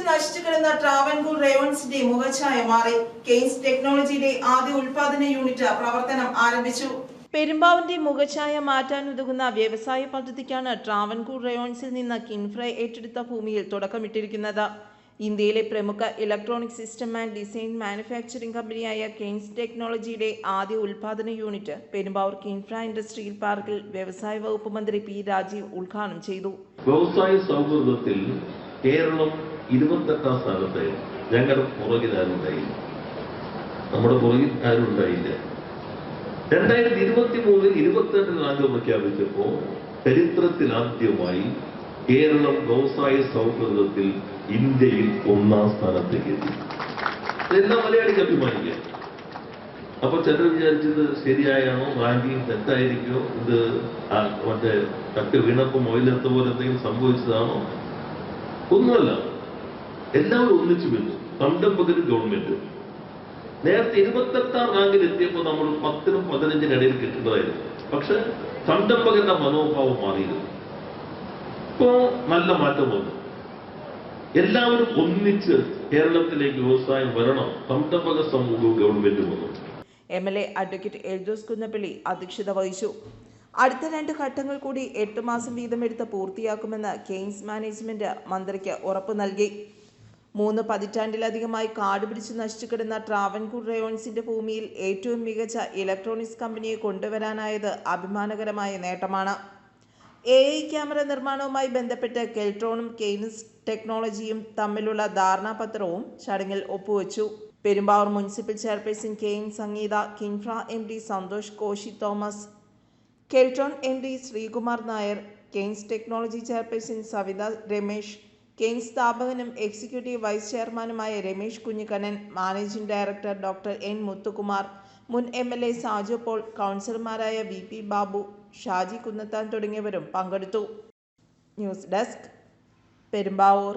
നശിച്ചുകിടന്ന ട്രാവൻകൂർ റയോൺസിന്റെ മുഖഛായ മാറി. കെയ്ൻസ് ടെക്നോളജിയുടെ ആദ്യ ഉൽപാദന യൂണിറ്റ് പ്രവർത്തനം ആരംഭിച്ചു. പെരുമ്പാവൂരിന്റെ മുഖഛായ മാറ്റാനുതകുന്ന വ്യവസായ പദ്ധതിക്കാണ് ട്രാവൻകൂർ റയോൺസിൽ നിന്ന് കിൻഫ്ര ഏറ്റെടുത്ത ഭൂമിയിൽ തുടക്കമിട്ടിരിക്കുന്നത്. ഇന്ത്യയിലെ പ്രമുഖ electronic system and design manufacturing കമ്പനിയായ കെയ്ൻസ് ടെക്നോളജിയുടെ ആദ്യ ഉൽപാദന യൂണിറ്റ് പെരുമ്പാവൂർ കിൻഫ്ര ഇൻഡസ്ട്രിയൽ പാർക്കിൽ വ്യവസായ വകുപ്പ് മന്ത്രി പി രാജീവ് ഉദ്ഘാടനം ചെയ്തു. വ്യവസായ സൗഹൃദത്തിൽ കേരളം 28ാം സ്ഥാനത്തായിരുന്നു. ഞങ്ങളുടെ പുറകിൽ ആരുണ്ടായില്ല, നമ്മുടെ പുറകിൽ ആരുണ്ടായില്ല. 2023 22 റാങ്ക് പ്രഖ്യാപിച്ചപ്പോൾ ചരിത്രത്തിൽ ആദ്യമായി കേരളം വ്യവസായ സൗഹൃദത്തിൽ ഇന്ത്യയിൽ 1ാം സ്ഥാനത്തേക്ക് എത്തി. ഇതെല്ലാം മലയാളിക്ക് അഭിമാനിക്കാം. അപ്പൊ ചിലർ വിചാരിച്ചത് ശരിയായാണോ, റാങ്കിങ് തെറ്റായിരിക്കോ, ഇത് മറ്റേ തട്ട് വീണപ്പം മൊയിലെത്ത പോലെ എന്തെങ്കിലും സംഭവിച്ചതാണോ? ഒന്നുമല്ല, എല്ലാവരും ഒന്നിച്ചു വന്നു. സംരംഭകരും ഗവൺമെന്റും. നേരത്തെ 28ാം റാങ്കിൽ എത്തിയപ്പോൾ നമ്മൾ 10നും 15നും ഇടയിൽ കിട്ടേണ്ടതായിരുന്നു. പക്ഷെ സംരംഭകരുടെ മനോഭാവം മാറിയിരുന്നു. ഇപ്പോ നല്ല മാറ്റം വന്നു. എല്ലാവരും ഒന്നിച്ച് കേരളത്തിലേക്ക് വ്യവസായം വരണം. സംരംഭക സമൂഹവും ഗവൺമെന്റും വന്നു. MLA അഡ്വക്കേറ്റ് എൽദോസ് കുന്നപ്പള്ളി അധ്യക്ഷത വഹിച്ചു. അടുത്ത 2 ഘട്ടങ്ങൾ കൂടി 8 മാസം വീതമെടുത്ത് പൂർത്തിയാക്കുമെന്ന് കെയ്ൻസ് മാനേജ്മെന്റ് മന്ത്രിക്ക് ഉറപ്പ് നൽകി. 3 പതിറ്റാണ്ടിലധികമായി കാടുപിടിച്ച് നശിച്ചുകിടന്ന ട്രാവൻകൂർ റയോൺസിന്റെ ഭൂമിയിൽ ഏറ്റവും മികച്ച ഇലക്ട്രോണിക്സ് കമ്പനിയെ കൊണ്ടുവരാനായത് അഭിമാനകരമായ നേട്ടമാണ്. AI ക്യാമറ നിർമ്മാണവുമായി ബന്ധപ്പെട്ട് കെൽട്രോണും കെയ്ൻസ് ടെക്നോളജിയും തമ്മിലുള്ള ധാരണാപത്രവും ചടങ്ങിൽ ഒപ്പുവെച്ചു. Perumbavoor municipal chairperson KN Sangeetha, KINFRA MD Santhosh Koshy Thomas, Keltron MD Sreekumar Nair, Kaynes technology chairperson Savitha Ramesh, Kaynes സ്ഥാപകനും എക്സിക്യൂട്ടീവ് വൈസ് ചെയർമാനുമായ Ramesh Kunhikannan, managing director doctor N Muthukumar, മുൻ MLA സാജു പോൾ, കൗൺസിലർമാരായ VP ബാബു, ഷാജി കുന്നത്താൻ തുടങ്ങിയവരും പങ്കെടുത്തു. News desk, Perumbavoor.